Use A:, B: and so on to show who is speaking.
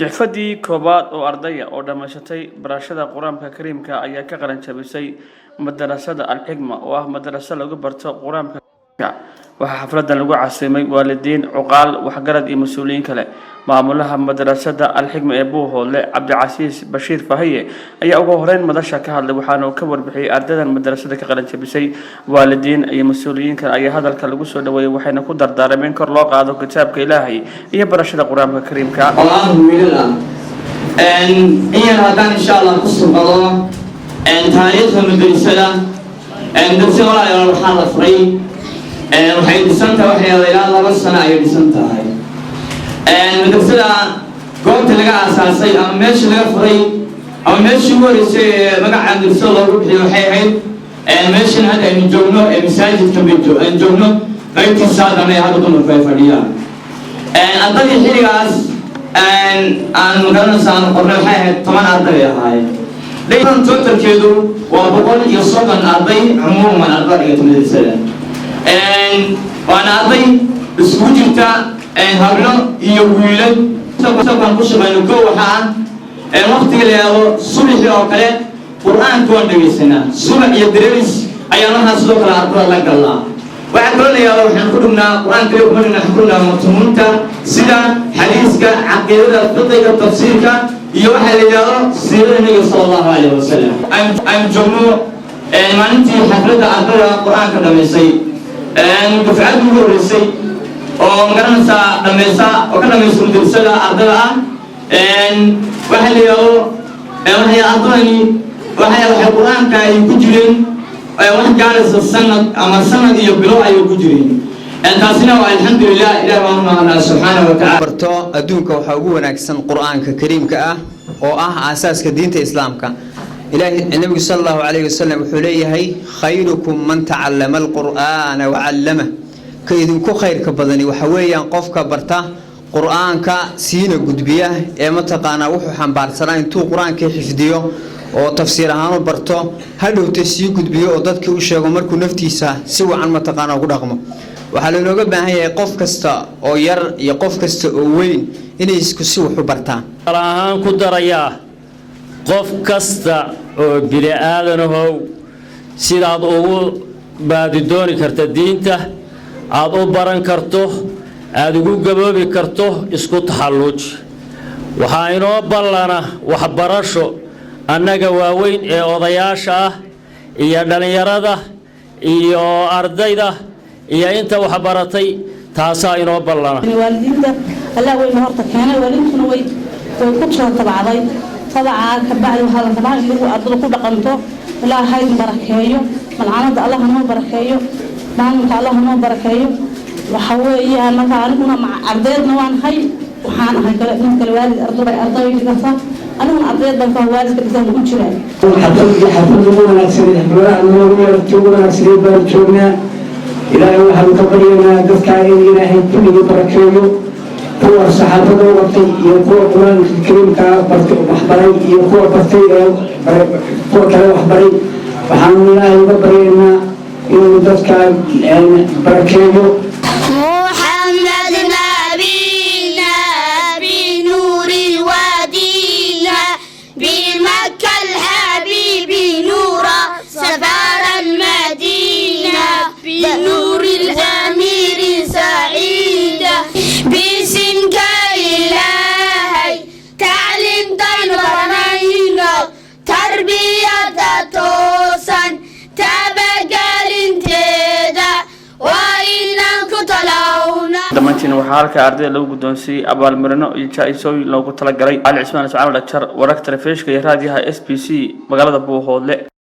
A: Jihfadii koobaad oo ardaya oo dhameysatay barashada Quraanka Kariimka ayaa ka qalan jabisay madrasada Al-Hikma oo ah madrasad lagu barto Quraanka. Waxa xafladan lagu caasimay waalidiin, cuqaal, waxgarad iyo mas'uuliyiin kale. Maamulaha madrasada Al-Hikma ee Buuhoole Cabdicasiis Bashiir Fahiye ayaa ugu horeyn madasha ka hadlay waxaana uu ka warbixiyay ardadan madrasada ka qalan jabisay. Waalidiin iyo mas'uuliyiin kale ayaa hadalka lagu soo dhaweeyay waxayna ku dardaarmeen kor loo qaado kitaabka Ilaahay iyo barashada Quraanka Kariimka.
B: إن شاء الله قصة الله تاريخ المدرسة درس ولا يرى الحالة فري وحيد سنتها وحيد إلى الله بس أنا عيد سنتها هاي المدرسة قمت لقى أساسي أو ماشي لقى فري أو ماشي هو رسي بقى عند درس الله روحي وحيد ماشي هذا إن جونا مساجد كبيرة إن جونا بيت السادة ما يهدو من فريا أنتظر حريقاس أن مقارنة سان قرن الحياة طبعا أرضي هاي لكن توتر كيدو وبقول يصاب الأرضي عموما أرضي المدرسة وأنا أرضي بسوج بتاع هبنا يقولون طبعا كل شيء بنقول وحان وقت اللي هو صبح أو كله قرآن كون دقيسنا صبح يدرس أيامنا صدق الأرض الله الله وعندنا يا الله حنقولنا قرآن كريم كنا حنقولنا متمونتا سيدا حديثك عقيدة فقه تفسيرك يوحى يا الله سيرة النبي صلى الله عليه وسلم أم جمهور ما ننتي حفلة أرضنا قرآن كنا مسي دفعات نقول مسي ومقارنة سا مسا وكنا مسون درسنا أرضنا وحى يا الله وحى أرضني وحى القرآن كاي كجرين واحد جالس السنة أما السنة يبلغ يوجدين أنت أصلا والحمد لله إلى ما سبحانه وتعالى.
C: برتو أدونك وحقوقنا كسن القرآن كريم كأه أو أساس كدين الإسلام كا إلهي النبي صلى الله عليه وسلم حليه هي خيركم من تعلم القرآن وعلمه كيدنكو خير كبدني وحويا قف كبرته قرآن كسينة قدبيه متقانا وحو حنبارسنا تو قرآن كحفظيه oo tafsiir ahaan u barto hadhow tasii gudbiyo oo dadka u sheego markuu naftiisa si wacan ma taqaan ugu dhaqmo waxa la inooga baahan yahay qof kasta oo yar iyo qof kasta oo weyn inay isku si wax u bartaan
D: ahaan ku daraya qof kasta oo bini aadanahow sidaad ugu baadi dooni karta diinta aad u baran karto aad ugu gaboobi karto isku taxalluuj waxa inoo ballana waxbarasho annaga waaweyn ee odayaasha ah iyo dhalinyarada iyo ardayda iyo inta wax baratay taasa inoo ballana
E: waalidiinta Allah way horta keenay waalidkuna way ku soo tabacday tabaca ka bacdi waxa la rabaa in lagu ardada ku dhaqanto Ilaahay barakeeyo mal'aanada Allah noo barakeeyo maamulka Allah noo barakeeyo waxa weeyaan marka aniguna ardayna waan hay waxaan ahay kala waalid arday dhigata أنا من أبيض بنك والد كذا مجرى.
F: حفظ ونكسر الحوار ونكسر برجونا إلى يوم هالكبرينا دفكارين إلى هالكل يبركينه هو الصحابة وقت يقول القرآن الكريم كبرت محبري يقول برتي هو كلا محبري وحمد الله يبرينا إنه دفكار بركينه.
G: بنور الأمير سعيدة باسمك إلهي تعلم طيبنا تربية توسن تبقى انتدى وإنك تلونا
A: dhammaantiin waxaa halka ardayda lagu guddoonsiiyay abaalmarino iyo jaa-isooyin loogu talagalay Ali Cismaan Ismaciil Dhaktar wararka telefishinka iyo raadiyaha SBC magaalada Buuhoole.